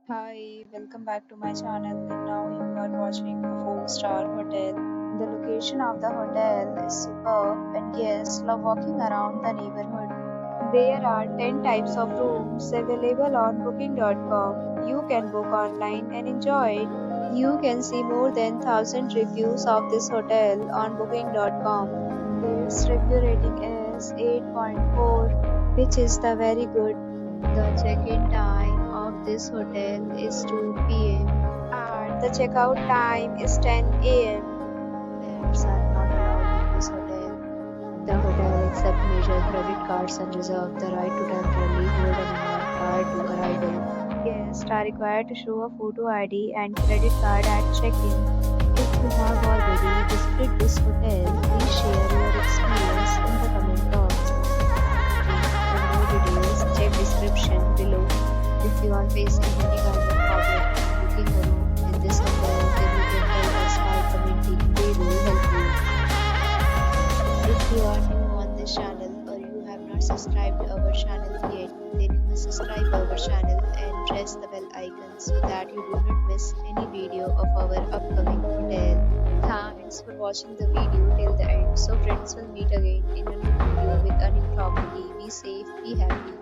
Hi, welcome back to my channel. And now you are watching a 4-star hotel. The location of the hotel is superb and guests love walking around the neighborhood. There are 10 types of rooms available on booking.com. You can book online and enjoy it. You can see more than 1,000 reviews of this hotel on booking.com. Its review rating is 8.4, which is the very good. The check-in time of this hotel is 2 p.m. and the checkout time is 10 a.m. Pets are not allowed in this hotel. The hotel accepts major credit cards and reserves the right to temporarily hold an amount prior to arrival. Guests are required to show a photo ID and credit card at check-in. If you have already visited this hotel, please share your experience in the comment box. For more details, check description below. If you are facing any kind of problem booking a room in this hotel, then you can help us by commenting. We will help you. If you are new on this channel or you have not subscribed our channel yet, then you must subscribe our channel and press the bell icon so that you do not miss any video of our upcoming hotel. Thanks for watching the video till the end. So friends, will meet again in a new video with a new property. Be safe, be happy.